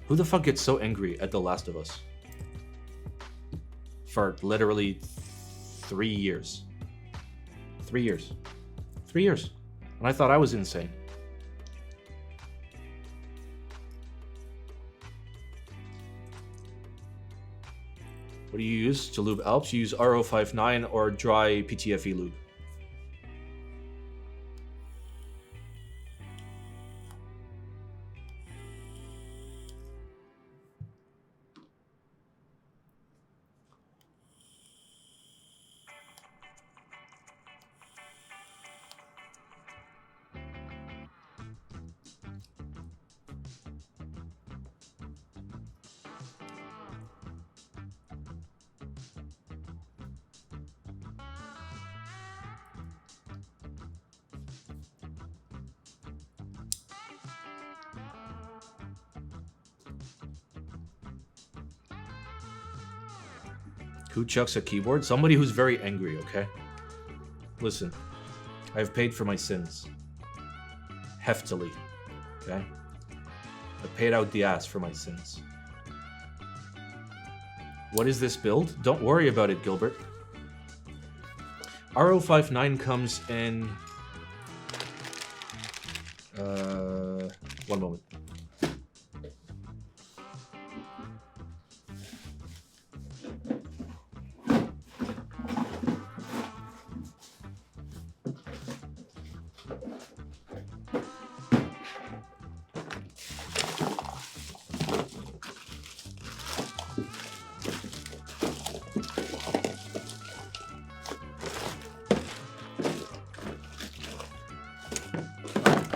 Who the fuck gets so angry at The Last of Us? For literally 3 years. 3 years. 3 years. And I thought I was insane. What do you use to lube Alps? You use RO59 or dry PTFE lube. Who chucks a keyboard? Somebody who's very angry, okay? Listen, I've paid for my sins. Heftily, okay? I paid out the ass for my sins. What is this build? Don't worry about it, Gilbert. RO59 comes in... one moment.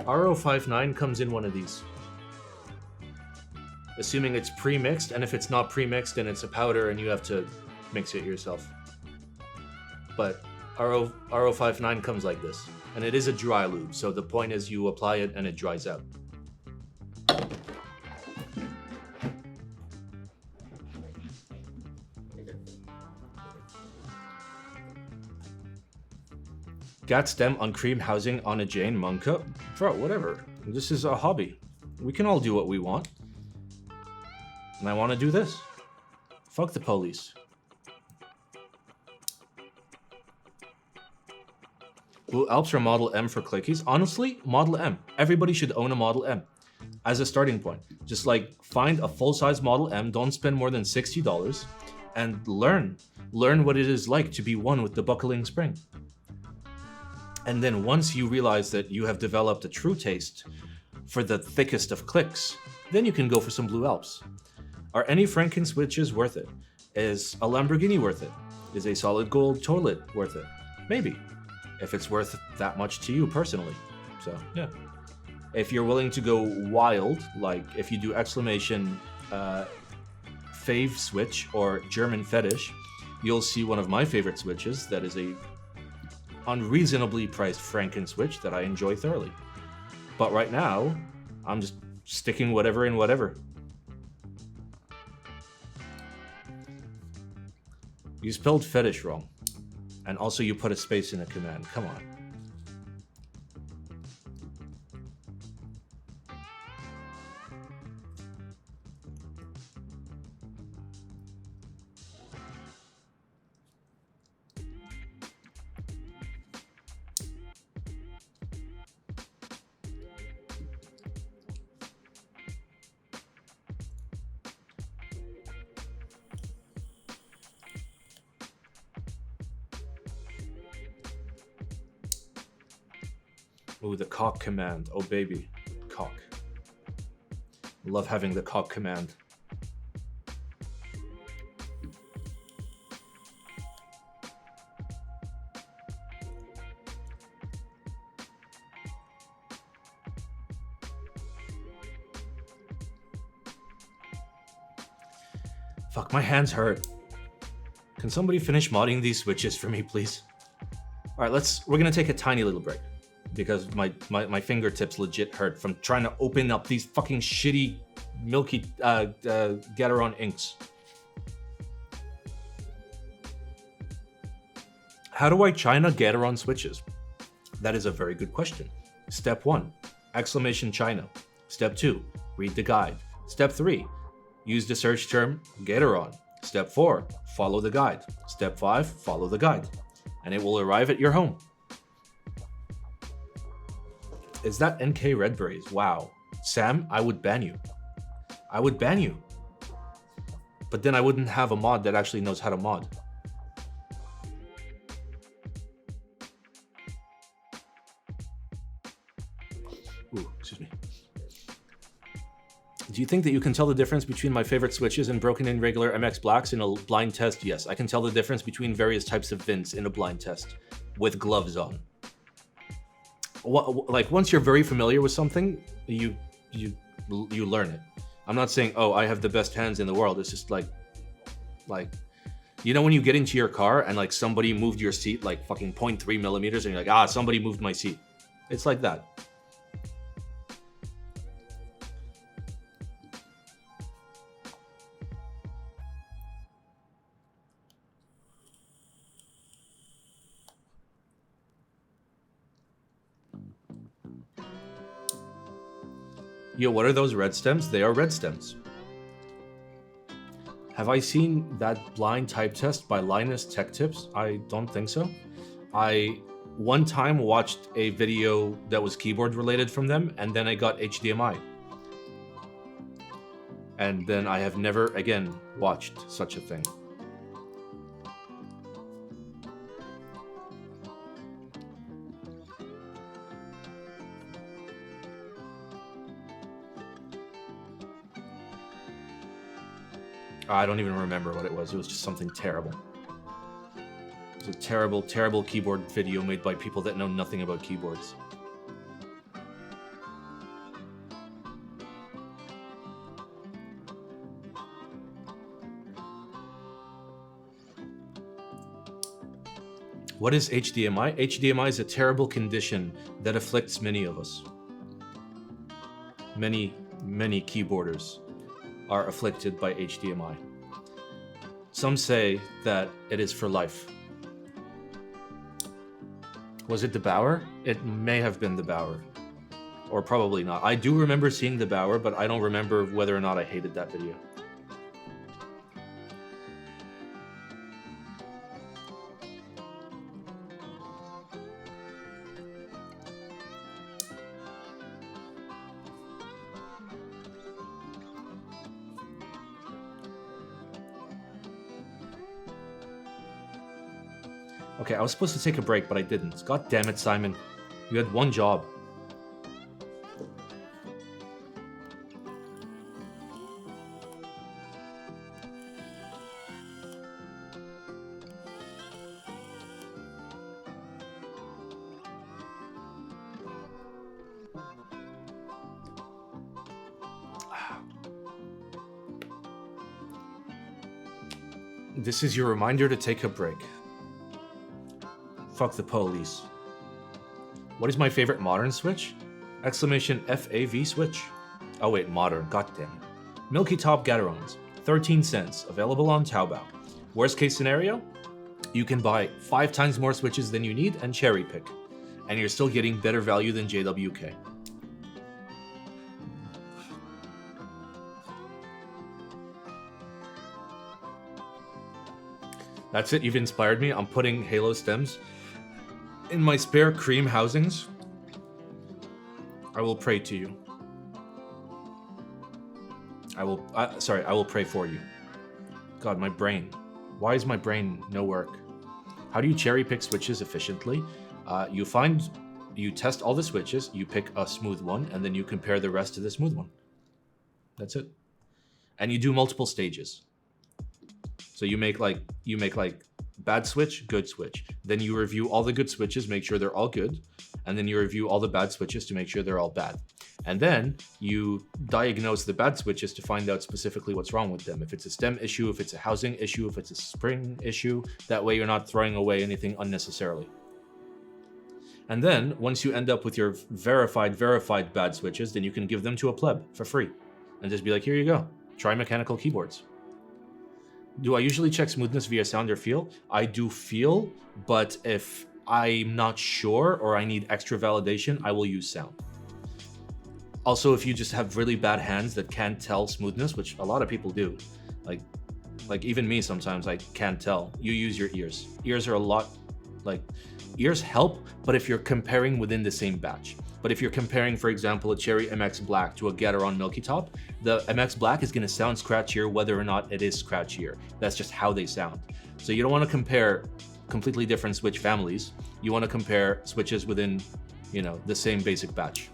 RO59 comes in one of these. Assuming it's pre-mixed, and if it's not pre-mixed, then it's a powder and you have to mix it yourself. But RO59 comes like this. And it is a dry lube, so the point is you apply it and it dries out. Gat stem on cream housing on a Jane Monka? Bro, whatever. This is a hobby. We can all do what we want. And I want to do this. Fuck the police. Blue Alps or Model M for clickies? Honestly, Model M. Everybody should own a Model M as a starting point. Just like find a full-size Model M, don't spend more than $60, and learn. Learn what it is like to be one with the buckling spring. And then once you realize that you have developed a true taste for the thickest of clicks, then you can go for some Blue Alps. Are any Franken switches worth it? Is a Lamborghini worth it? Is a solid gold toilet worth it? Maybe, if it's worth that much to you personally. So, yeah. If you're willing to go wild, like if you do exclamation fave switch or German fetish, you'll see one of my favorite switches that is a unreasonably priced Franken switch that I enjoy thoroughly. But right now, I'm just sticking whatever in whatever. You spelled fetish wrong. And also you put a space in a command. Come on. Ooh, the cock command. Oh, baby. Cock. Love having the cock command. Fuck, my hands hurt. Can somebody finish modding these switches for me, please? All right, we're gonna take a tiny little break because my fingertips legit hurt from trying to open up these fucking shitty milky Gateron inks. How do I China Gateron switches? That is a very good question. Step 1, exclamation China. Step 2, read the guide. Step 3, use the search term Gatoron. Step 4, follow the guide. Step 5, follow the guide. And it will arrive at your home. Is that NK Redberries? Wow. Sam, I would ban you. I would ban you. But then I wouldn't have a mod that actually knows how to mod. Ooh, excuse me. Do you think that you can tell the difference between my favorite switches and broken in regular MX Blacks in a blind test? Yes, I can tell the difference between various types of vints in a blind test with gloves on. Like once you're very familiar with something, you learn it. I'm not saying, oh, I have the best hands in the world. It's just like, you know, when you get into your car and like somebody moved your seat like fucking 0.3 millimeters and you're like, ah, somebody moved my seat. It's like that. Yo, what are those red stems? They are red stems. Have I seen that blind type test by Linus Tech Tips? I don't think so. I one time watched a video that was keyboard related from them, and then I got HDMI. And then I have never again watched such a thing. I don't even remember what it was. It was just something terrible. It was a terrible, terrible keyboard video made by people that know nothing about keyboards. What is HDMI? HDMI is a terrible condition that afflicts many of us. Many, many keyboarders are afflicted by HDMI. Some say that it is for life. Was it the Bauer? It may have been the Bauer. Or probably not. I do remember seeing the Bauer, but I don't remember whether or not I hated that video. Okay, I was supposed to take a break, but I didn't. God damn it, Simon. You had one job. This is your reminder to take a break. Fuck the police. What is my favorite modern switch? Exclamation FAV switch. Oh wait, modern, goddamn it. Milky Top Gatorons, 13 cents, available on Taobao. Worst case scenario, you can buy 5 times more switches than you need and cherry pick. And you're still getting better value than JWK. That's it, you've inspired me. I'm putting Halo stems in my spare cream housings. I will pray to you. I will pray for you. God, my brain. Why is my brain no work? How do you cherry pick switches efficiently? You test all the switches, you pick a smooth one, and then you compare the rest to the smooth one. That's it. And you do multiple stages. So you make like bad switch, good switch. Then you review all the good switches, make sure they're all good. And then you review all the bad switches to make sure they're all bad. And then you diagnose the bad switches to find out specifically what's wrong with them. If it's a stem issue, if it's a housing issue, if it's a spring issue, that way you're not throwing away anything unnecessarily. And then once you end up with your verified bad switches, then you can give them to a pleb for free. And just be like, here you go, try mechanical keyboards. Do I usually check smoothness via sound or feel? I do feel, but if I'm not sure or I need extra validation, I will use sound. Also, if you just have really bad hands that can't tell smoothness, which a lot of people do, like even me sometimes, I can't tell. You use your ears. Ears are a lot, like, ears help, but if you're comparing within the same batch. But if you're comparing, for example, a Cherry MX Black to a Gateron Milky Top, the MX Black is going to sound scratchier whether or not it is scratchier. That's just how they sound. So you don't want to compare completely different switch families. You want to compare switches within, you know, the same basic batch.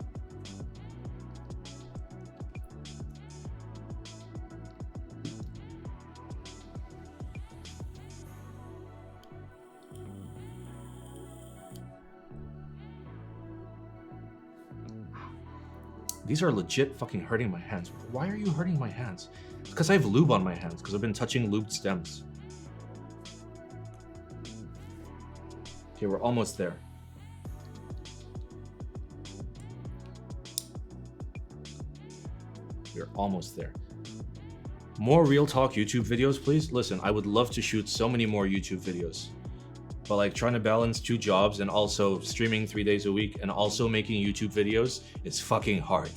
These are legit fucking hurting my hands. Why are you hurting my hands? It's because I have lube on my hands, because I've been touching lubed stems. Okay, we're almost there. We're almost there. More real talk YouTube videos, please. Listen, I would love to shoot so many more YouTube videos. But like trying to balance 2 jobs and also streaming 3 days a week and also making YouTube videos is fucking hard.